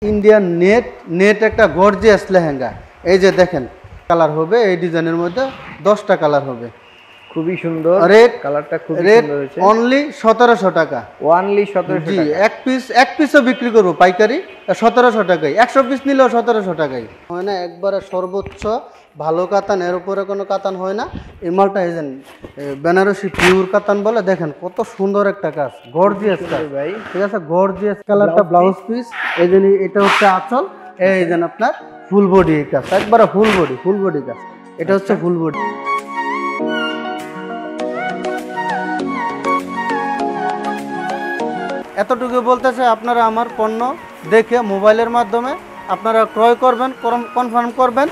Indian net একটা gorgeous lehenga. এই যে দেখেন কালার হবে, এই ডিজাইনের মধ্যে 10টা কালার হবে। খুবই সুন্দর, রেট কালারটা খুবই সুন্দর হয়েছে। অনলি 1700 টাকা। অনলি 1700 জি, টাকা। এক পিসও বিক্রি করবো পাইকারি 1700 টাকায়। 100 পিস নিলেও 1700 টাকায় হয় না। একবারে সর্বোচ্চ ভালো কাতান, এর উপরে কোনো কাতান হয় না। এই মালটা এই যে বেনারসি পিওর কাতান বলে। দেখেন কত সুন্দর একটা কাজ, গর্জিয়াস কাজ ভাই। ঠিক আছে, গর্জিয়াস কালারটা ব্লাউজ পিস। এই যে এটা হচ্ছে আঁচল, এই যে আপনার ফুল বডি কাজ, একবারে ফুল বডি কাজ। এটা হচ্ছে ফুল বডি। এতটুকু বলতেছে, আপনারা আমার পণ্য দেখে মোবাইলের মাধ্যমে আপনারা ক্রয় করবেন, কনফার্ম করবেন,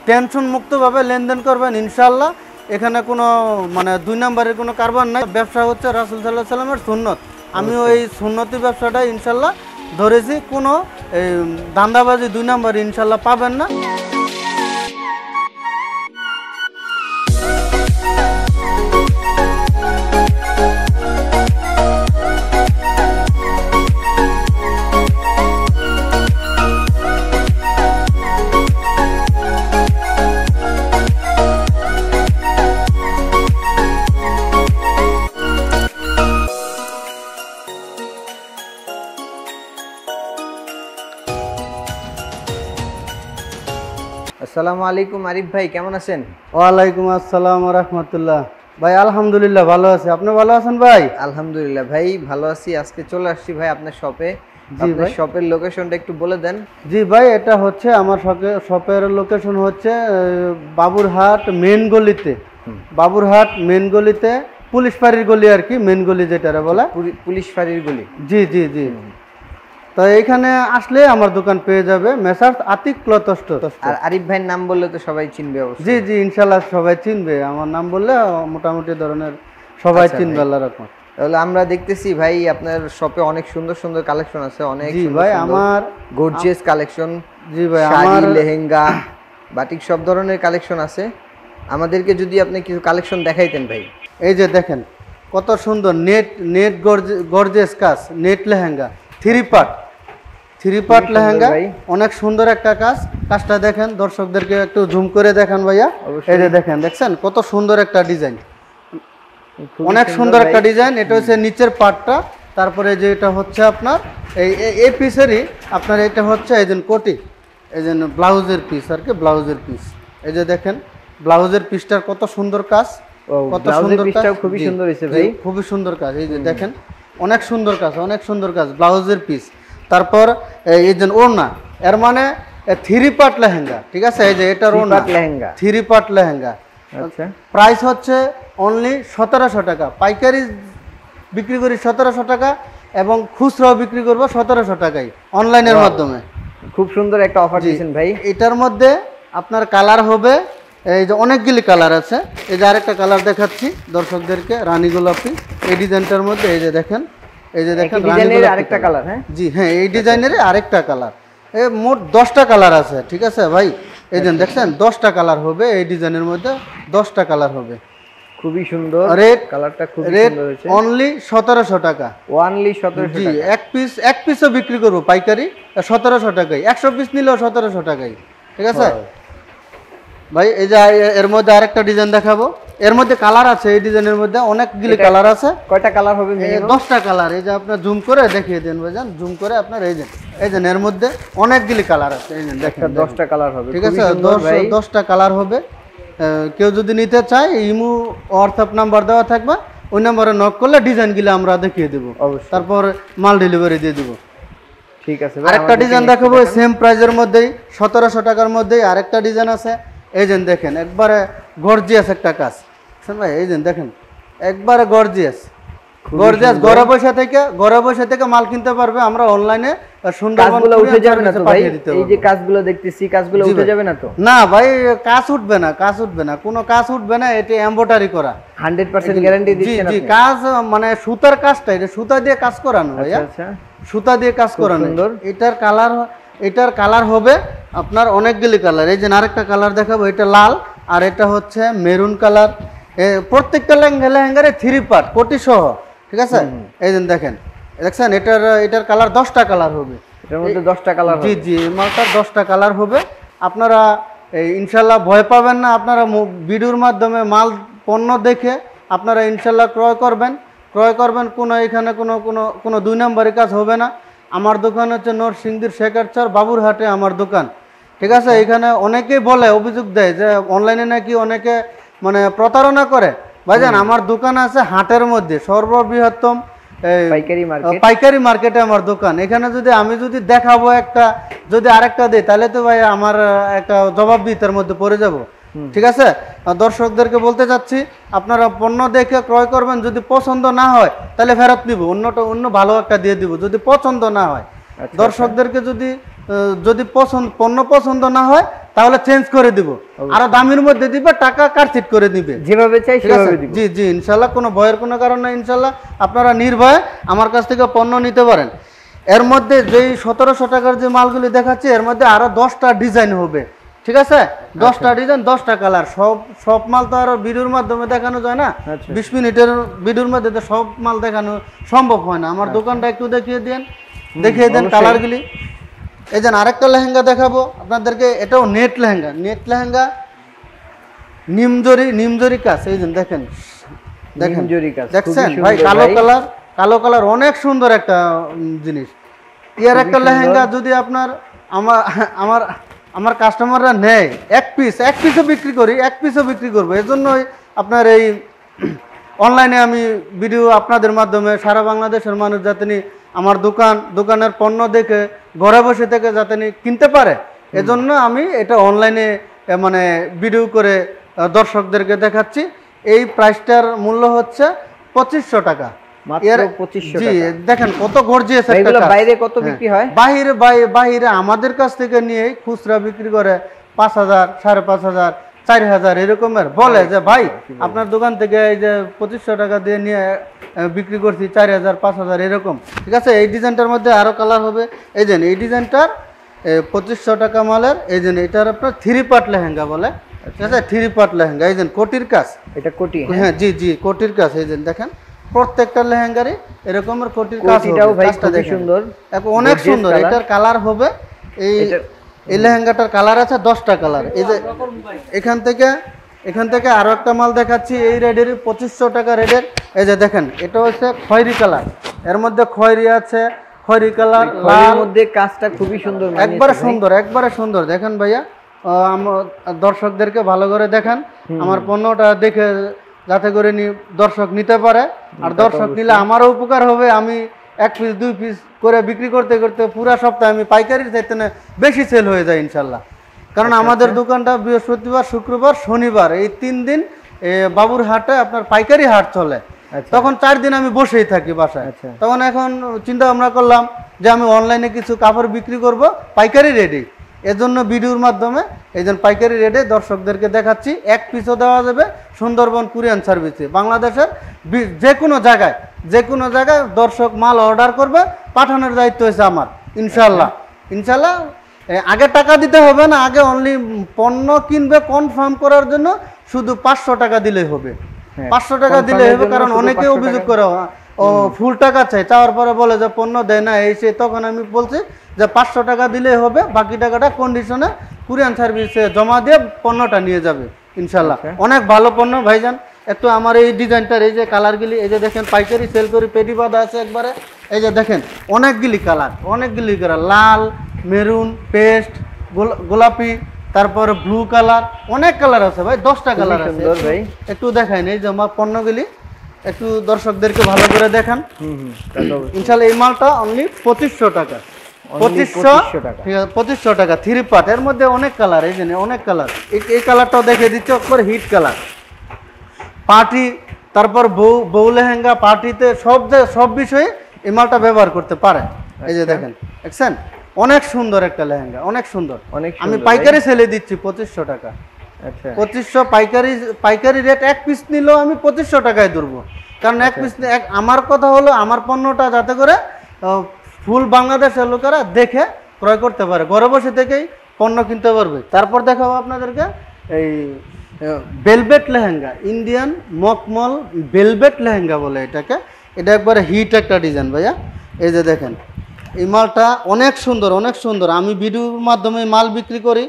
টেনশন মুক্তভাবে লেনদেন করবেন ইনশাল্লাহ। এখানে কোনো দুই নম্বরের কোনো কারবার নাই। ব্যবসা হচ্ছে রাসূল সাল্লাল্লাহু আলাইহি ওয়াসাল্লামের সুন্নত। আমি ওই সুন্নতি ব্যবসাটা ইনশাল্লাহ ধরেছি। কোনো ধান্দাবাজি দুই নম্বর ইনশাল্লাহ পাবেন না। আসসালামু আলাইকুম আরিফ ভাই, কেমন আছেন? ওয়ালাইকুম আসসালাম ওয়া রাহমাতুল্লাহ। ভাই আলহামদুলিল্লাহ ভালো আছি, আপনি ভালো আছেন ভাই? আলহামদুলিল্লাহ ভাই ভালো আছি। আজকে চলে আসছি ভাই আপনার শপে। জি ভাই, শপের লোকেশনটা একটু বলে দেন। জি ভাই, এটা হচ্ছে আমার শপের লোকেশন হচ্ছে বাবুরহাট মেন গলিতে। বাবুরহাট মেন গলিতে, পুলিশ ফাঁড়ির গলি আর কি, মেন গলি যেটা বলে পুলিশ ফাঁড়ির গলি। জি জি জি। তো এখানে আসলে আমার দোকান পেয়ে যাবে, মেসার্স আতিক ক্লথ স্টোর। আর আরিফ ভাইয়ের নাম বললে তো সবাই চিনবে অবশ্যই। জি জি, ইনশাল্লাহ সবাই চিনবে, আমার নাম বললে মোটামুটি ধরনের সবাই চিনবে আল্লাহ রাখুন। তাহলে আমরা দেখতেছি ভাই আপনার শপে অনেক সুন্দর সুন্দর কালেকশন আছে, অনেক জি ভাই, আমার গর্জিয়াস কালেকশন। জি ভাই, আমার লেহেঙ্গা বাটিক সব ধরনের কালেকশন আছে। আমাদেরকে যদি আপনি কিছু কালেকশন দেখাইতেন ভাই। এই যে দেখেন কত সুন্দর নেট গর্জিয়াস কাজ, net lehenga, three part lehenga, অনেক সুন্দর একটা কাজ। কাজটা দেখেন, দর্শকদেরকে একটু জুম করে দেখান ভাইয়া। এই যে দেখেন, দেখছেন কত সুন্দর একটা ডিজাইন, অনেক সুন্দর একটা ডিজাইন। এটা হচ্ছে নিচের পার্টটা, তারপরে যে এটা হচ্ছে আপনার এই পিসেরই আপনার এটা হচ্ছে এই যে কোটি, এই যে ব্লাউজের পিস আর কি, ব্লাউজের পিস। এই যে দেখেন ব্লাউজের পিসটার কত সুন্দর কাজ, কত সুন্দর কাজ, খুবই সুন্দর হয়েছে ভাই, খুবই সুন্দর কাজ। এই যে দেখেন অনেক সুন্দর কাজ, অনেক সুন্দর কাজ, ব্লাউজের পিস। তারপর এই যে ওড়না, এর মানে থ্রি পার্ট লেহেঙ্গা ঠিক আছে। এই যে এটা ওড়না লেহেঙ্গা, থ্রি পার্ট লেহেঙ্গা। আচ্ছা, প্রাইস হচ্ছে অনলি 1700 টাকা। পাইকারি বিক্রি করি 1700 টাকা এবং খুচরাও বিক্রি করবো 1700 টাকায় অনলাইনের মাধ্যমে। খুব সুন্দর একটা অফার দিয়েছেন ভাই। এটার মধ্যে আপনার কালার হবে, এই যে অনেকগুলি কালার আছে। এই যে আরেকটা কালার দেখাচ্ছি দর্শকদেরকে, রানী গোলাপি। এই ডিজাইনটার মধ্যে এই যে দেখেন, এই যে দেখেন ডিজাইনের আরেকটা কালার। হ্যাঁ জি হ্যাঁ, এই ডিজাইনের আরেকটা কালার। মোট 10টা কালার আছে ঠিক আছে ভাই। এই যে দেখছেন 10টা কালার হবে, এই ডিজাইনের মধ্যে 10টা কালার হবে। খুবই সুন্দর, রেট কালারটা খুবই সুন্দর হয়েছে। অনলি 1700 টাকা। অনলি 1700 জি, টাকা। এক পিসও বিক্রি করবো পাইকারি 1700 টাকায়। 100 পিস নিলেও 1700 টাকায় ঠিক আছে ভাই। এই যে এর মধ্যে আরেকটা ডিজাইন দেখাবো, এর মধ্যে কালার আছে, এই ডিজাইনের মধ্যে অনেকগুলি কালার আছে। কয়টা কালার হবে? 10টা কালার। এই যে আপনার জুম করে দেখিয়ে দেন ভাইজান, জুম করে আপনার এই যে এর মধ্যে অনেকগুলি কালার আছে। এই যে দেখেন 10টা কালার হবে ঠিক আছে, 10টা কালার হবে। কেউ যদি নিতে চায়, ইমো হোয়াটসঅ্যাপ নাম্বার দেওয়া থাকবে, ওই নাম্বারে নক করলে ডিজাইনগুলো আমরা দেখিয়ে দেবো, তারপর মাল ডেলিভারি দিয়ে দেবো। ঠিক আছে। আরেকটা ডিজাইন দেখাবো সেম প্রাইজের মধ্যেই, 1700 টাকার মধ্যেই আরেকটা ডিজাইন আছে। এই যে দেখেন একবারে গর্জিয়াস একটা কাজ ভাই। এই যে দেখেন একবারে গর্জিয়াস। ঘরে বসে থেকে মাল কিনতে পারবে। আমরা অনলাইনে কাজগুলো উঠে যাবে না তো ভাই? এই যে কাজগুলো দেখতেছি, কাজগুলো উঠে যাবে না তো? না ভাই, কাজ উঠবে না, কোনো কাজ উঠবে না। এটা এমব্রয়ডারি করা, 100% গ্যারান্টি দিচ্ছেন আপনি? কাজ সুতার কাজটা, এটা সুতা দিয়ে কাজ করানো ভাইয়া। আচ্ছা, সুতা দিয়ে কাজ করানো। এটার কালার হবে আপনার অনেকগুলি কালার। এই যে আরেকটা কালার দেখাবো, এটা লাল, আর এটা হচ্ছে মেরুন কালার। প্রত্যেকটা লেহেঙ্গারে থ্রি পার্ট কোটি সহ ঠিক আছে। এই যে দেখেন, দেখছেন এটার কালার 10টা কালার হবে। এটার মধ্যে 10টা কালার জি জি, এই মালটার 10টা কালার হবে। আপনারা ইনশাল্লাহ ভয় পাবেন না, আপনারা ভিডিওর মাধ্যমে মাল পণ্য দেখে আপনারা ইনশাল্লাহ ক্রয় করবেন। কোনো এখানে কোনো 2 নম্বরের কাজ হবে না। আমার দোকান হচ্ছে নরসিংদীর শেখারচর বাবুরহাটে আমার দোকান, ঠিক আছে। এখানে অনেকেই বলে, অভিযোগ দেয় যে অনলাইনে নাকি অনেকে মানে প্রতারণা করে। ভাইজান আমার দোকান আছে হাটের মধ্যে, সর্ববৃহত্তম পাইকারি মার্কেটে আমার দোকান। এখানে আমি যদি দেখাবো একটা, যদি আরেকটা দিই, তাহলে তো ভাই আমার একটা জবাবদিহিতার মধ্যে পড়ে যাব, ঠিক আছে। দর্শকদেরকে বলতে চাচ্ছি, আপনারা পণ্য দেখে ক্রয় করবেন। যদি পছন্দ না হয় তাহলে ফেরত নিব, অন্য ভালো একটা দিয়ে দিব। যদি পছন্দ না হয়, দর্শকদেরকে যদি পণ্য পছন্দ না হয় তাহলে চেঞ্জ করে দিব, আরো দামের মধ্যে দিবে, টাকা কাটছিট করে দিবে, যেভাবে চাই সেভাবে দিব। জি জি, ইনশাল্লাহ কোনো ভয়ের কোনো কারণ নাই। ইনশাল্লাহ আপনারা নির্ভয়ে আমার কাছ থেকে পণ্য নিতে পারেন। এর মধ্যে যেই 1700 টাকার যে মালগুলি দেখাচ্ছি, এর মধ্যে আরো 10টা ডিজাইন হবে, ঠিক আছে। 10টা ডিজাইন, 10টা কালার। সব মাল তো আর ভিডিওর মাধ্যমে দেখানো যায় না। 20 মিনিটের ভিডিওর মধ্যে তো সব মাল দেখানো সম্ভব হয় না। আমার দোকানটা একটু দেখিয়ে দেন কালারগুলি। এই যে আরেকটা লেহেঙ্গা দেখাবো আপনাদেরকে, এটাও নেট লেহেঙ্গা, নিমজরি কাজ। এই যে দেখেন দেখছেন ভাই, কালো কালার অনেক সুন্দর একটা জিনিস। ইয়ার একটা লেহেঙ্গা যদি আমার কাস্টমাররা নেয়, এক পিসও বিক্রি করবো। এর জন্যই আপনার এই অনলাইনে আমি ভিডিও আপনাদের মাধ্যমে সারা বাংলাদেশের মানুষ যাতে আমার দোকানের পণ্য দেখে ঘরে বসে থেকে যাতে কিনতে পারে, এজন্য আমি এটা অনলাইনে মানে ভিডিও করে দর্শকদেরকে দেখাচ্ছি। এই প্রাইসটার মূল্য হচ্ছে 2500 টাকা। জি, দেখেন কত গর্জিয়াস একটা কাজ। বাইরে কত বিক্রি হয়? বাইরে আমাদের কাছ থেকে নিয়ে খুচরা বিক্রি করে 5000, 5500, 4000 এরকমের বলে যে ভাই আপনার দোকান থেকে এই যে 2500 টাকা দিয়ে নিয়ে বিক্রি করছি 4000, 5000 এরকম, ঠিক আছে। এই ডিজাইনটার মধ্যে আরো কালার হবে। এই যে এই ডিজাইনটার 2500 টাকা মালের। এই যে এটার আপনার 3 পার্ট লেহেঙ্গা বলে, ঠিক আছে। 3 পার্ট লেহেঙ্গা, এই যে কোটির কাজ, এটা কোটি, হ্যাঁ জি জি, কোটির কাজ। এই যে দেখেন প্রত্যেকটা লেহেঙ্গারই এরকমের কোটির কাজ হবে। কাজটা দেখেন সুন্দর, অনেক সুন্দর। এটার কালার হবে, এই লেহেঙ্গাটার কালার আছে 10টা কালার। এই যে এখান থেকে আরো একটা মাল দেখাচ্ছি এই রেডের 2500 টাকা রেডের। এই যে দেখেন এটা হচ্ছে খয়েরি কালার, এর মধ্যে খয়েরি আছে, খয়েরি কালার, লালের মধ্যে কাজটা খুবই সুন্দর, একবারে সুন্দর। দেখেন ভাইয়া, দর্শকদেরকে ভালো করে দেখান আমার পণ্যটা দেখে, যাতে করে দর্শক নিতে পারে। আর দর্শক নিলে আমারও উপকার হবে। আমি 1 পিস 2 পিস করে বিক্রি করতে করতে পুরা সপ্তাহে আমি পাইকারির চাইতে বেশি সেল হয়ে যায় ইনশাল্লাহ। কারণ আমাদের দোকানটা বৃহস্পতিবার, শুক্রবার, শনিবার এই 3 দিন বাবুরহাটে আপনার পাইকারি হাট চলে। তখন 4 দিন আমি বসেই থাকি বাসায়। তখন এখন চিন্তা ভাবনা করলাম যে আমি অনলাইনে কিছু কাপড় বিক্রি করব পাইকারি রেটে। এজন্য ভিডিওর মাধ্যমে এই যে পাইকারি রেটে দর্শকদেরকে দেখাচ্ছি। 1 পিসও দেওয়া যাবে সুন্দরবন কুরিয়ান সার্ভিসে। বাংলাদেশের যে কোনো জায়গায় দর্শক মাল অর্ডার করবে, পাঠানোর দায়িত্ব হয়েছে আমার ইনশাল্লাহ। আগে টাকা দিতে হবে না, আগে অনলি পণ্য কিনবে কনফার্ম করার জন্য শুধু 500 টাকা দিলেই হবে। 500 টাকা দিলেই হবে, কারণ অনেকে অভিযোগ করে ফুল টাকা চাই, চাওয়ার পরে বলে যে পণ্য দেয় না এই সে। তখন আমি বলছি যে 500 টাকা দিলেই হবে, বাকি টাকাটা কন্ডিশনে কুরিয়ান সার্ভিসে জমা দিয়ে পণ্যটা নিয়ে যাবে ইনশাল্লাহ। অনেক ভালো পণ্য ভাইজান। একটু আমার এই ডিজাইনটার এই যে কালারগুলি, এই যে দেখেন পাইকারি সেল করি, পেটি বাঁধা আছে একবারে। এই যে দেখেন অনেকগুলি কালার, লাল, মেরুন, পেস্ট, গোলাপি, তারপরে ব্লু কালার, অনেক কালার আছে ভাই, 10টা কালার আছে ভাই। একটু দেখাইন এই যে আমার পণ্যগুলি, একটু দর্শকদেরকে ভালো করে দেখান ইনশাল্লাহ। এই মালটা অনলি 2500 টাকা, 2500 টাকা, ঠিক আছে 2500 টাকা। 3 পার্ট, এর মধ্যে অনেক কালার, এই যে অনেক কালার। এই কালারটাও দেখে দিচ্ছে, একবার হিট কালার। পার্টি, তারপর বউ লেহেঙ্গা, পার্টিতে সব বিষয়ে এই মালটা ব্যবহার করতে পারে। এই যে দেখেন, দেখছেন অনেক সুন্দর একটা লেহেঙ্গা, অনেক সুন্দর। আমি পাইকারি সেলে দিচ্ছি 2500 টাকা। 2500 পাইকারি রেট। 1 পিস নিলেও আমি 2500 টাকায় ধরবো, কারণ 1 পিস। আমার কথা হলো আমার পণ্যটা যাতে করে ফুল বাংলাদেশের লোকেরা দেখে ক্রয় করতে পারে, ঘরে বসে থেকেই পণ্য কিনতে পারবে। তারপর দেখাবো আপনাদেরকে এই ভেলভেট লেহেঙ্গা, ইন্ডিয়ান মকমল ভেলভেট লেহেঙ্গা বলে এটাকে। এটা একবারে হিট একটা ডিজাইন ভাইয়া। এই যে দেখেন এই মালটা অনেক সুন্দর, অনেক সুন্দর। আমি ভিডিওর মাধ্যমে মাল বিক্রি করি,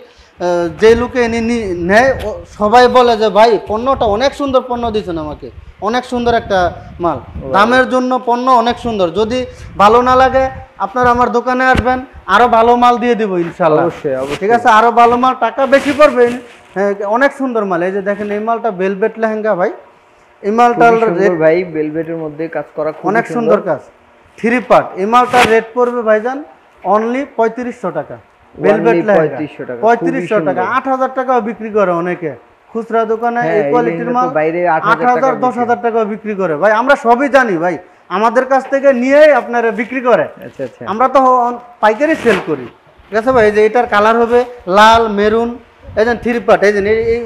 যে লোকে নেয় সবাই বলে যে ভাই পণ্যটা অনেক সুন্দর পণ্য দিয়েছেন আমাকে, অনেক সুন্দর একটা মাল, দামের জন্য পণ্য অনেক সুন্দর। যদি ভালো না লাগে আপনারা আমার দোকানে আসবেন, আরো ভালো মাল দিয়ে দিব ইনশাল্লাহ। অবশ্যই ঠিক আছে, আরো ভালো মাল, টাকা বেশি পড়বে। হ্যাঁ, অনেক সুন্দর মাল। এই যে দেখেন এই মালটা ভেলভেট লেহেঙ্গা ভাই, এই মালটার ভাই ভেলভেটের মধ্যে কাজ করা অনেক সুন্দর কাজ, 3 পার্ট। এই মালটার রেট পড়বে ভাইজান অনলি 3500 টাকা। ভেলভেট লেহেঙ্গা 3500 টাকা, 8000 টাকাও বিক্রি করে অনেকে খুচরা দোকানে। এই কোয়ালিটির মাল বাইরে 8000 10000 টাকাও বিক্রি করে ভাই। আমরা সবই জানি ভাই, আমাদের কাছ থেকে নিয়েই আপনারা বিক্রি করে। আচ্ছা আচ্ছা, আমরা তো পাইকারি সেল করি। ঠিক আছে ভাই, এই যে এটার কালার হবে লাল মেরুন। এই যে 3 পার্ট, এই যে এই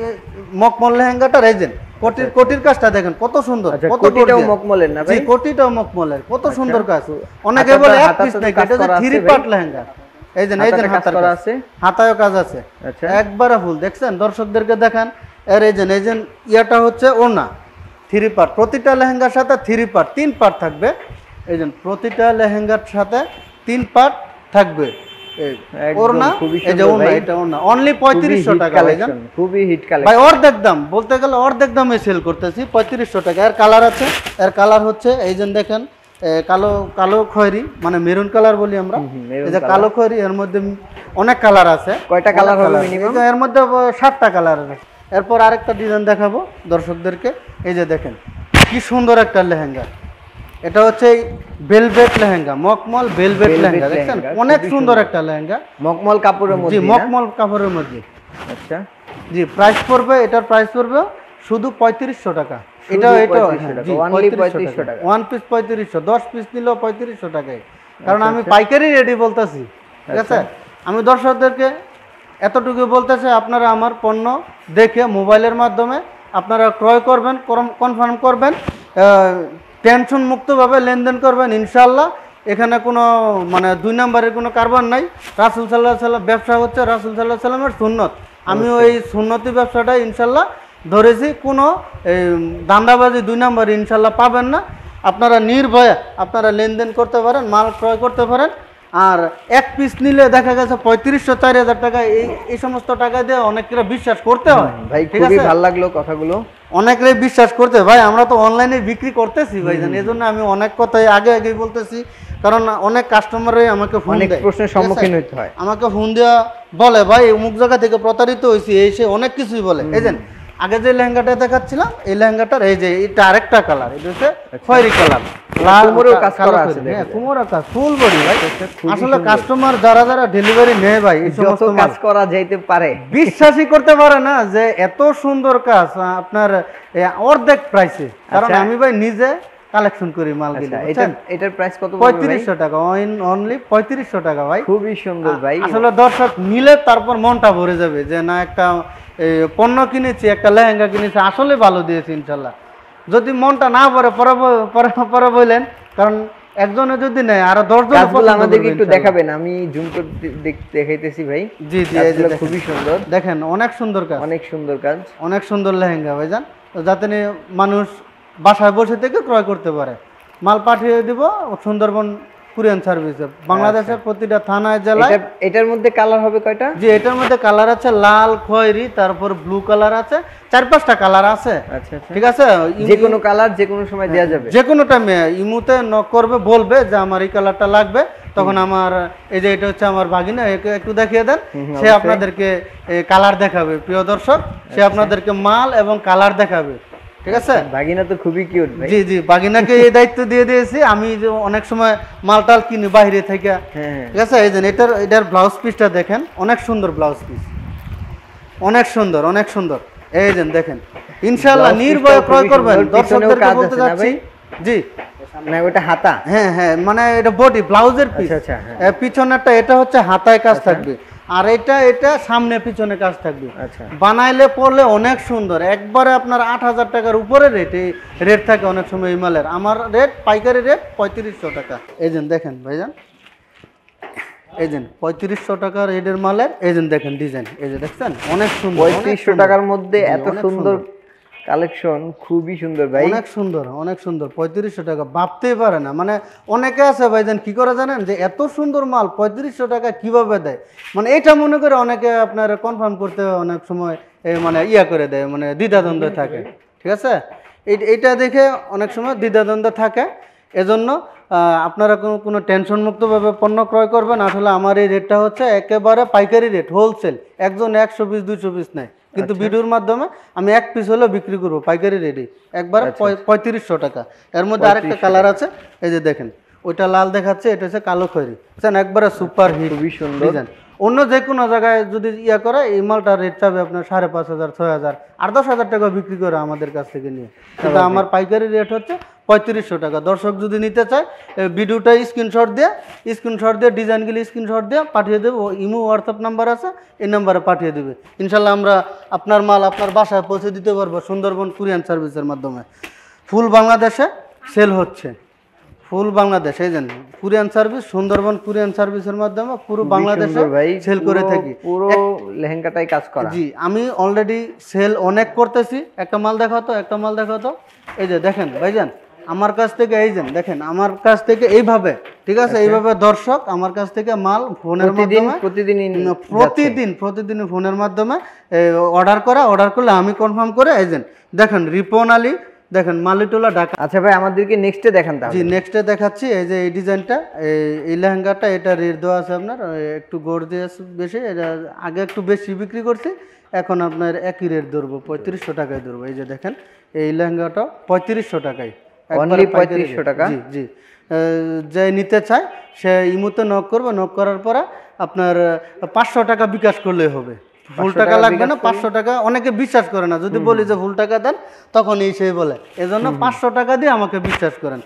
মকমল লেহেঙ্গাটার এই যে কোটির কাজটা দেখেন কত সুন্দর, কত কোটিটাও মকমলের না ভাই? জি, কোটিটাও মকমলের, কত সুন্দর কাজ। অনেকে বলে এক পিস নাকি, এটা যে 3 পার্ট লেহেঙ্গা। এই যে হাতার কাজ আছে, হাতায়ও কাজ আছে। আচ্ছা, একবারে ফুল দেখছেন, দর্শকদেরকে দেখান। এর এই যে ইয়াটা হচ্ছে ওড়না 3 পার্ট, প্রতিটা লেহেঙ্গার সাথে 3 পার্ট 3 পার্ট থাকবে। এই যে প্রতিটা লেহেঙ্গার সাথে 3 পার্ট থাকবে। ওড়না, এই যে ওড়না, এটা ওড়না অনলি 3500 টাকা ভাইজান, খুবই হিট কালেকশন ভাই। অর্ধেক দাম বলতে গেলে, অর্ধেক দামে সেল করতেছি 3500 টাকা। এর কালার আছে, এর কালার হচ্ছে এই যে দেখেন কালো কালো খয়েরি, মানে মেরুন কালার বলি আমরা। এই যে কালো খয়েরি, এর মধ্যে অনেক কালার আছে। কয়টা কালার হবে মিনিমাম? এর মধ্যে 7টা কালার আছে। এরপর আরেকটা ডিজাইন দেখাবো দর্শকদেরকে। এই যে দেখেন কি সুন্দর একটা লেহেঙ্গা, এটা হচ্ছে ভেলভেট লেহেঙ্গা, মকমল ভেলভেট লেহেঙ্গা। দেখছেন অনেক সুন্দর একটা লেহেঙ্গা, মকমল কাপড়ের মধ্যে। জি, মকমল কাপড়ের মধ্যে। আচ্ছা জি, প্রাইস পড়বে, এটার প্রাইস পড়বে শুধু 3500 টাকা। এটা জি 3500 টাকা, 1 পিস 3500, 10 পিস নিলেও 3500 টাকায়। কারণ আমি পাইকারি রেডি বলতেছি। ঠিক আছে, আমি দর্শকদেরকে এতটুকু বলতেছি, আপনারা আমার পণ্য দেখে মোবাইলের মাধ্যমে আপনারা ক্রয় করবেন, কনফার্ম করবেন, টেনশন মুক্তভাবে লেনদেন করবেন ইনশাল্লাহ। এখানে কোনো মানে 2 নম্বরের কোনো কারবার নাই। রাসূল সাল্লাল্লাহু আলাইহি ওয়াসাল্লাম ব্যবসা হচ্ছে রাসূল সাল্লাল্লাহু আলাইহি ওয়াসাল্লামের সুন্নত। আমি ওই সুন্নতি ব্যবসাটা ইনশাল্লাহ ধরেছি, কোনো দান্দাবাজি 2 নম্বর ইনশাল্লাহ পাবেন না। আপনারা নির্ভয়ে আপনারা লেনদেন করতে পারেন, মাল ক্রয় করতে পারেন। আর এক পিস নিলে দেখা গেছে 3500 4000 টাকা, এই সমস্ত টাকা দিয়ে অনেকেরা বিশ্বাস করতে হয় ভাই। খুবই ভালো লাগলো কথাগুলো, অনেকেই বিশ্বাস করতে। ভাই আমরা তো অনলাইনে বিক্রি করতেছি ভাইজান, এই জন্য আমি অনেক কথাই আগেই বলতেছি। কারণ অনেক কাস্টমারই আমাকে ফোন দেয়, অনেক প্রশ্নের সম্মুখীন হতে হয়। আমাকে ফোন দেওয়া বলে ভাই অমুক জায়গা থেকে প্রতারিত হয়েছি, এই সে অনেক কিছুই বলে। এই যে আগে যে লেহেঙ্গাটা দেখাচ্ছিলাম, এই লেহেঙ্গাটার এই যে এটা আরেকটা কালার, এটা হচ্ছে খয়েরি কালার, লাল কুমোরের কাজ করা আছে। হ্যাঁ, কুমোরের কাজ ফুল বডি ভাই। আসলে কাস্টমার যারা ডেলিভারি নেয় ভাই, এই সমস্ত কাজ করা যাইতে পারে, বিশ্বাসই করতে পারে না যে এত সুন্দর কাজ আপনার অর্ধেক প্রাইসে। কারণ আমি ভাই নিজে কালেকশন করি মালগুলো। এটার প্রাইস কত? 3500 টাকা, অনলি 3500 টাকা ভাই। খুবই সুন্দর ভাই। আসলে দর্শক নিলে তারপর মনটা ভরে যাবে যে না, একটা পণ্য কিনেছি, একটা লেহেঙ্গা কিনেছি, আসলে ভালো দিয়েছি ইনশাল্লাহ। যদি মনটা না ভরে পরে বললেন, কারণ একজনে যদি নেয় আরো 10 জন আমাদেরকে একটু দেখাবেন, আমি জুম করে দেখাইতেছি ভাই। জি জি, এই খুবই সুন্দর, দেখেন অনেক সুন্দর কাজ, অনেক সুন্দর কাজ, অনেক সুন্দর লেহেঙ্গা ভাইজান, যাতে মানুষ বাসায় বসে থেকে ক্রয় করতে পারে। মাল পাঠিয়ে দিব সুন্দরবন কুরিয়ান সার্ভিসে, বাংলাদেশের প্রতিটা থানায় জেলায়। এটার মধ্যে কালার হবে কয়টা? জি, এটার মধ্যে কালার আছে লাল, খয়েরি, তারপর ব্লু কালার আছে, 4-5টা কালার আছে। আচ্ছা, ঠিক আছে, যে কোনো কালার যে কোনো সময় দেওয়া যাবে, যে কোনো টাইমে ইমুতে নক করবে, বলবে যে আমার এই কালারটা লাগবে, তখন আমার এই যে এটা হচ্ছে আমার ভাগিনা, একটু দেখিয়ে দেন, সে আপনাদেরকে কালার দেখাবে। প্রিয় দর্শক, সে আপনাদেরকে মাল এবং কালার দেখাবে। ঠিক আছে, বাগিনা তো খুবই কিউট ভাই। জি জি, বাগিনাকে এই দায়িত্ব দিয়ে দিয়েছি। আমি যে অনেক সময় মালটাল কিনি বাইরে থেকে। ঠিক আছে, এই যে এটার ব্লাউজ পিসটা দেখেন, অনেক সুন্দর ব্লাউজ পিস, অনেক সুন্দর, অনেক সুন্দর। এই যে দেখেন, ইনশাআল্লাহ নির্ভয়ে ক্রয় করবেন। দর্শকদেরকে বলতে যাচ্ছি, জি না ওটা হাতা, হ্যাঁ হ্যাঁ, মানে এটা বডি ব্লাউজের পিস। আচ্ছা, পিছনেরটা এটা হচ্ছে হাতায় কাজ থাকবে, আর এটা সামনে পিছনে কাজ থাকবে। আচ্ছা, বানাইলে পড়লে অনেক সুন্দর, একবারে আপনার 8000 টাকার উপরে রেট থাকে অনেক সময় এই মালের। আমার রেট পাইকারি রেট 3500 টাকা। এই যে দেখেন ভাইজান, এই যে 3500 টাকার রেটের মালের এই যে দেখেন ডিজাইন, এই যে দেখছেন অনেক সুন্দর। 3500 টাকার মধ্যে এত সুন্দর কালেকশন খুবই সুন্দর ভাই, অনেক সুন্দর, অনেক সুন্দর। 3500 টাকা ভাবতেই পারে না। মানে অনেকে আছে ভাইজান কি করে জানেন, যে এত সুন্দর মাল 3500 টাকা কিভাবে দেয়, মানে এটা মনে করে অনেকে আপনার কনফার্ম করতে অনেক সময় মানে ইয়া করে দেয়, মানে দ্বিধাদ্বন্দ্ব থাকে, ঠিক আছে। এইটা দেখে অনেক সময় দ্বিধাদ্বন্দ্ব থাকে। এজন্য আপনারা কোনো টেনশন মুক্তভাবে পণ্য ক্রয় করবেন। আসলে আমার এই রেটটা হচ্ছে একেবারে পাইকারি রেট, হোলসেল। একজন 100 পিস 200 পিস নেয়, কিন্তু ভিডিওর মাধ্যমে আমি 1 পিস হলেও বিক্রি করবো পাইকারি রেটে, একবারে 3500 টাকা। এর মধ্যে আরেকটা কালার আছে, এই যে দেখেন, ওইটা লাল দেখাচ্ছে, এটা হচ্ছে কালো খয়েরি, বুঝছেন, একবারে সুপার হিট, খুবই সুন্দর ডিজাইন। অন্য যে কোনো জায়গায় যদি ইয়া করে, এই মালটার রেট চাবে আপনার 5500 6000 আর 10,000 টাকা বিক্রি করে আমাদের কাছ থেকে নিয়ে, কিন্তু আমার পাইকারি রেট হচ্ছে 3500 টাকা। দর্শক যদি নিতে চায়, ভিডিওটা স্ক্রিনশট দিয়ে ডিজাইনগুলি স্ক্রিনশট দিয়ে পাঠিয়ে দেবে। ইমো হোয়াটসঅ্যাপ নাম্বার আছে, এই নাম্বারে পাঠিয়ে দেবে। ইনশাল্লাহ আমরা আপনার মাল আপনার বাসায় পৌঁছে দিতে পারবো সুন্দরবন কুরিয়ার সার্ভিসের মাধ্যমে। ফুল বাংলাদেশে সেল হচ্ছে, ফুল বাংলাদেশ। এই যে কুরিয়ান সার্ভিস, সুন্দরবন কুরিয়ান সার্ভিসের মাধ্যমে পুরো বাংলাদেশে সেল করে থাকি। পুরো লেহেঙ্গাটাই কাজ করা। জি, আমি অলরেডি সেল অনেক করতেছি। একটা মাল দেখাও তো। এই যে দেখেন ভাইজান, আমার কাছ থেকে এই যে দেখেন, আমার কাছ থেকে এইভাবে, ঠিক আছে, এইভাবে দর্শক আমার কাছ থেকে মাল ফোনের মাধ্যমে প্রতিদিন ফোনের মাধ্যমে অর্ডার করলে আমি কনফার্ম করে, এই যে দেখেন রিপন আলী, দেখেন মালিটোলা ঢাকা। আচ্ছা ভাই, আমাদেরকে নেক্সটে দেখান তাহলে। জি, নেক্সটে দেখাচ্ছি। এই যে এই ডিজাইনটা, এই লেহেঙ্গাটা, এটা রেট দেওয়া আছে আপনার একটু গর্জিয়াস বেশি। এটা আগে একটু বেশি বিক্রি করছি, এখন আপনার একই রেট ধরবো, 3500 টাকায় ধরবো। এই যে দেখেন, এই লেহেঙ্গাটা 3500 টাকায়, অনলি 3500 টাকা। জি জি, যে নিতে চায় সে ইমুতে নক করবে, নক করার পরে আপনার 500 টাকা বিকাশ করলে হবে, ফুল টাকা লাগবে না। 500 টাকা অনেকে বিশ্বাস করে না, যদি বলি যে ফুল টাকা দেন তখন সেই বলে, এজন্য 500 টাকা দিয়ে আমাকে বিশ্বাস করেন।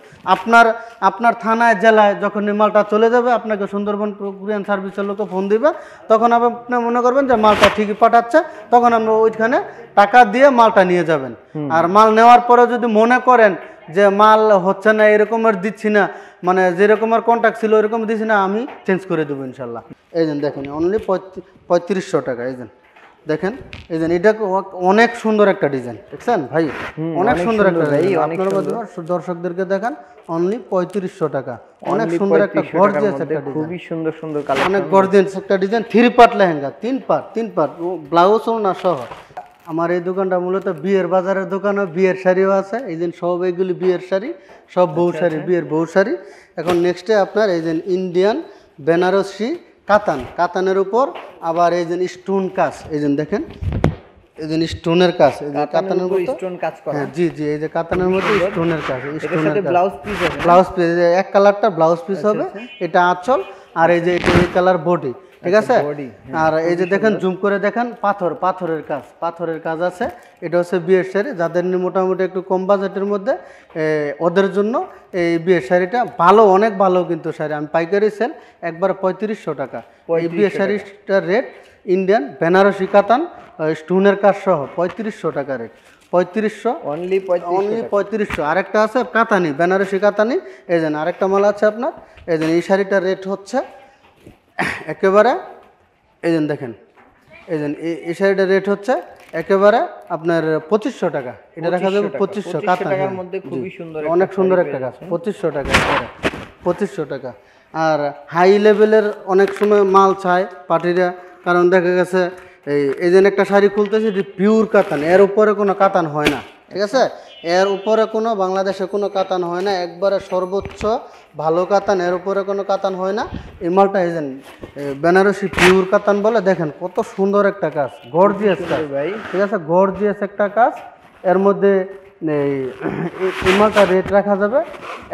আপনার থানায় জেলায় যখন মালটা চলে যাবে, আপনাকে সুন্দরবন কুরিয়ার সার্ভিসের লোকে ফোন দিবে, তখন আপনি মনে করবেন যে মালটা ঠিকই পাঠাচ্ছে, তখন আমরা ওইখানে টাকা দিয়ে মালটা নিয়ে যাবেন। আর মাল নেওয়ার পরে যদি মনে করেন যে মাল হচ্ছে না, এরকমের দিচ্ছি না, মানে যেরকমের কন্ট্যাক্ট ছিল ওইরকম দিচ্ছি না, আমি চেঞ্জ করে দেবো ইনশাল্লাহ। এই যে দেখেন, অনলি 3500 টাকা। এই যে দেখেন, এই যে এটা অনেক সুন্দর একটা ডিজাইন, দেখছেন ভাই, অনেক সুন্দর একটা ডিজাইন। দর্শকদেরকে দেখান, অনলি 3500 টাকা। অনেক সুন্দর একটা গর্জিয়াস একটা ডিজাইন, খুবই সুন্দর কালার, অনেক গর্জিয়াস একটা ডিজাইন। 3 পার্ট লেহেঙ্গা, 3 পার্ট ব্লাউজও না সহ। আমার এই দোকানটা মূলত বিয়ের বাজারের দোকান, বিয়ের শাড়িও আছে। এই যে সব এইগুলি বিয়ের শাড়ি, সব বউ শাড়ি, বিয়ের বউ শাড়ি। এখন নেক্সটে আপনার এই যে ইন্ডিয়ান বেনারসি কাতানের উপর আবার এই যে স্টোন কাজ, এই যে দেখেন, এই যে স্টোনের কাজ, এই যে কাতানের মধ্যে স্টোন কাজ করা। হ্যাঁ জি জি, এই যে কাতানের মধ্যে স্টোনের কাজ, স্টোনের কাজ। ব্লাউজ পিস এক কালারটা ব্লাউজ পিস হবে, এটা আঁচল, আর এই যে এই কালার বডি, ঠিক আছে। আর এই যে দেখেন, জুম করে দেখেন, পাথরের কাজ আছে। এটা হচ্ছে বিয়ের শাড়ি, যাদের মোটামুটি একটু কম বাজেটের মধ্যে, ওদের জন্য এই বিয়ের শাড়িটা ভালো, অনেক ভালো কিন্তু শাড়ি। আমি পাইকারি সেল একবার 3500 টাকা। এই বিয়ের শাড়িটার রেট ইন্ডিয়ান বেনারসি কাতান স্টোনের কাজ সহ 3500 টাকা রেট। 3500 অনলি 3500। আরেকটা আছে কাতানি, বেনারসি কাতানি, এই যে আরেকটা মাল আছে আপনার। এই যে এই শাড়িটার রেট হচ্ছে একেবারে, এই যে দেখেন, এই যে এই শাড়িটার রেট হচ্ছে একেবারে আপনার 2500 টাকা। এটা দেখা যাবে 2500 টাকার মধ্যে, খুবই সুন্দর, অনেক সুন্দর একটা কাজ। 2500 টাকা, 2500 টাকা। আর হাই লেভেলের অনেক সময় মাল চায় পার্টিরা, কারণ দেখা গেছে এই যে একটা শাড়ি খুলতেছে, পিওর কাতান, এর উপরে কোনো কাতান হয় না, ঠিক আছে, এর উপরে কোনো বাংলাদেশে কোনো কাতান হয় না, একবারে সর্বোচ্চ ভালো কাতান, এর উপরে কোনো কাতান হয় না। এই মালটা এই যে বেনারসি পিওর কাতান বলে। দেখেন কত সুন্দর একটা কাজ, গর্জিয়াস কাজ ভাই, ঠিক আছে, গর্জিয়াস একটা কাজ। এর মধ্যে এই মালটা রেট রাখা যাবে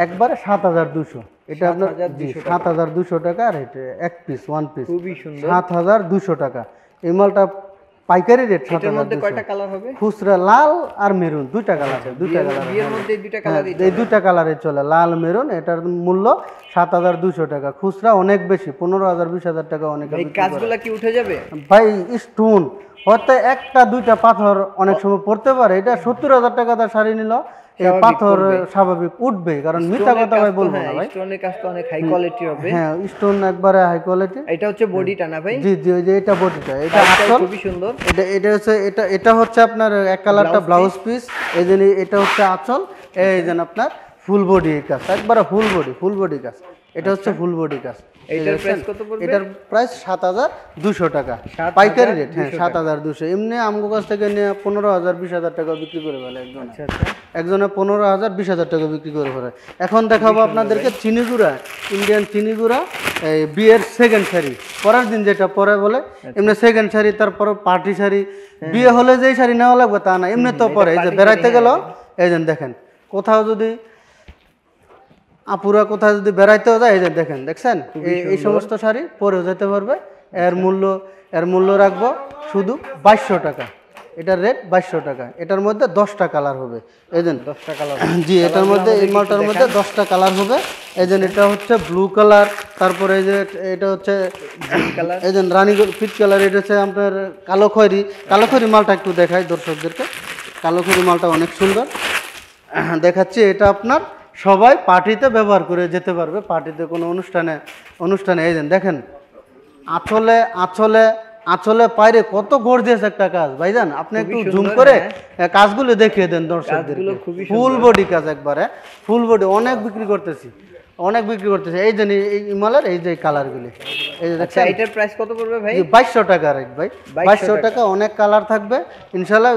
একবারে 7200। এটা আপনার 7200 টাকা রেট, এক পিস, ওয়ান পিস, খুবই সুন্দর, 7200 টাকা। এই মালটা পাইকারি রেট। এটার মধ্যে কয়টা কালার হবে? খুচরা লাল আর মেরুন, দুইটা কালার আছে। বিয়ের মধ্যে দুইটা কালার, এই দুইটা কালারে চলে, লাল মেরুন। এটার মূল্য 7200 টাকা। খুচরা অনেক বেশি, 15000 20000 টাকা অনেক। এই কাজগুলো কি উঠে যাবে ভাই? স্টোন হয়তো একটা দুইটা পাথর অনেক সময় পড়তে পারে। এটা 70000 টাকা তার শাড়ি নিল, পাথর স্বাভাবিক উঠবে, কারণ মিথ্যা কথা ভাই বলবো না ভাই। স্টোনের কাজ তো অনেক হাই কোয়ালিটি হবে। হ্যাঁ, স্টোন একবারে হাই কোয়ালিটি। এটা হচ্ছে বডিটা না ভাই? জি জি, ওই যে এটা বডিটা, এটা আসল খুবই সুন্দর। এটা হচ্ছে এটা হচ্ছে আপনার এক কালারটা ব্লাউজ পিস, এই যে এটা হচ্ছে আঁচল, এই যে আপনার ফুল বডি কাজ, একবারে ফুল বডি কাজ। এটা হচ্ছে ফুল বডি কাজ। এটার প্রাইস কত পড়বে? এটার প্রাইস 7200 টাকা পাইকারি রেট। হ্যাঁ, 7200। এমনি আমগো কাছ থেকে নিয়ে 15,000 20,000 টাকা বিক্রি করে ফেলে একজন। আচ্ছা আচ্ছা, একজনে 15,000 20,000 টাকা বিক্রি করে ফেলে। এখন দেখাবো আপনাদেরকে চিনি গুঁড়া, ইন্ডিয়ান চিনি গুঁড়া, এই বিয়ের সেকেন্ড শাড়ি, পরের দিন যেটা পরে বলে এমনি সেকেন্ড শাড়ি, তারপর পার্টি শাড়ি। বিয়ে হলে যেই শাড়ি নেওয়া লাগবে তা না, এমনি তো পরে। এই যে বেড়াইতে গেল, এই যে দেখেন, কোথাও যদি আপুরা কোথাও যদি বেড়াইতেও যায়, এই যে দেখেন, দেখছেন এই সমস্ত শাড়ি পরেও যেতে পারবে। এর মূল্য রাখবো শুধু 2200 টাকা। এটার রেট 2200 টাকা। এটার মধ্যে 10টা কালার হবে। এই যে 10টা কালার। জি, এটার মধ্যে, এই মালটার মধ্যে 10টা কালার হবে। এই যে এটা হচ্ছে ব্লু কালার, তারপরে এই যে এটা হচ্ছে কালার, এই যে রানী পিচ কালার, এটা হচ্ছে আপনার কালো খয়েরি মালটা একটু দেখাই দর্শকদেরকে। কালো খয়েরি মালটা অনেক সুন্দর দেখাচ্ছি। এটা আপনার সবাই পার্টিতে ব্যবহার করে যেতে পারবে, পার্টিতে কোনো অনুষ্ঠানে। এই যে দেখেন, আঁচলে পায়রে কত গর্জিয়াস একটা কাজ ভাইজান। আপনি একটু জুম করে কাজগুলো দেখিয়ে দেন দর্শকদেরকে। ফুল বডি কাজ, একবারে ফুল বডি। অনেক বিক্রি করতেছি। এই যে এই মালের এই যে কালারগুলি, এই যে দেখছেন। এটার প্রাইস কত পড়বে ভাই? 2200 টাকা রেট ভাই, 2200 টাকা। অনেক কালার থাকবে ইনশাআল্লাহ।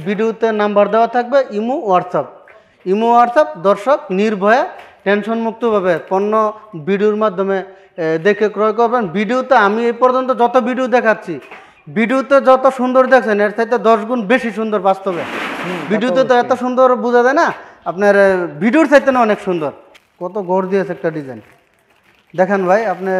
ভিডিওতে নাম্বার দেওয়া থাকবে, ইমো হোয়াটসঅ্যাপ। দর্শক নির্ভয়ে টেনশন মুক্তভাবে পণ্য ভিডিওর মাধ্যমে দেখে ক্রয় করবেন। ভিডিওতে আমি এই পর্যন্ত যত ভিডিও দেখাচ্ছি, ভিডিওতে যত সুন্দর দেখছেন এর চাইতে 10 গুণ বেশি সুন্দর বাস্তবে। ভিডিওতে তো এত সুন্দর বোঝা যায় না, আপনার ভিডিওর চাইতে না অনেক সুন্দর। কত গর্জিয়াস একটা ডিজাইন দেখেন ভাই, আপনি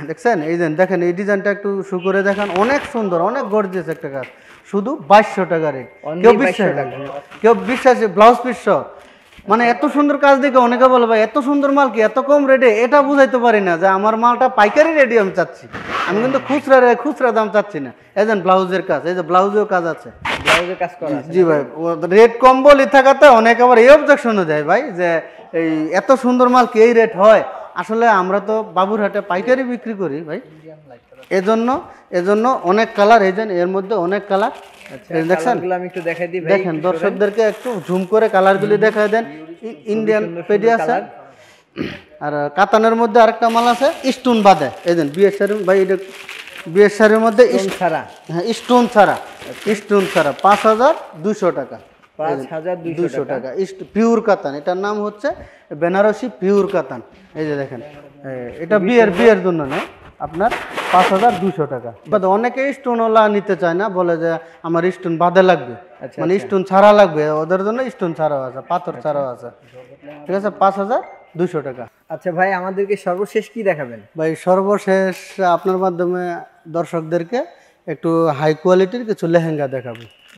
দেখছেন। এই যে দেখেন, এই ডিজাইনটা একটু শু করে দেখেন, অনেক সুন্দর, অনেক গর্জিয়াস একটা কাজ। শুধু 2200 টাকা রেট। কেউ বিশ্বাসে ব্লাউজ পিস, মানে এত সুন্দর কাজ দেখে অনেকে বলে ভাই এত সুন্দর মাল কি এত কম রেটে? এটা বুঝাইতে পারি না যে আমার মালটা পাইকারি রেটে আমি চাচ্ছি, আমি কিন্তু খুচরা দাম চাচ্ছি না। এই যে ব্লাউজের কাজ, এই যে ব্লাউজেও কাজ আছে, ব্লাউজের কাজ করা। জি ভাই। রেট কম বলি থাকাতে অনেকে আবার এই অবজেকশনও দেয় ভাই, যে এই এত সুন্দর মাল কি এই রেট হয়? আসলে আমরা তো বাবুরহাটে পাইকারি বিক্রি করি ভাই, এজন্য অনেক কালার। এই যে এর মধ্যে অনেক কালার দেখছেন। আমি একটু দেখাই দিই ভাই, দেখেন দর্শকদেরকে একটু জুম করে কালারগুলি দেখাই দেন। ইন্ডিয়ান পেডি আছে, আর কাতানের মধ্যে আরেকটা মাল আছে স্টোন বাদে। এই যে বিয়ের শাড়ি ভাই, এটা বিয়ের শাড়ির মধ্যে স্টোন ছাড়া 5200 টাকা। 5200 টাকা পিওর কাতান। এটার নাম হচ্ছে বেনারসি পিওর কাতান। এই যে দেখেন, এটা বিয়ের জন্য নয়, আপনার 5200 টাকা। অনেকে স্টোনওয়ালা নিতে চায় না, বলে যে আমার স্টোন বাদে লাগবে, মানে স্টোন ছাড়া লাগবে। ওদের জন্য স্টোন ছাড়াও আছে, পাথর ছাড়াও আছে। ঠিক আছে, 5200 টাকা। আচ্ছা ভাই, আমাদেরকে সর্বশেষ কি দেখাবেন? ভাই সর্বশেষ আপনার মাধ্যমে দর্শকদেরকে একটু হাই কোয়ালিটির কিছু লেহেঙ্গা দেখাবো।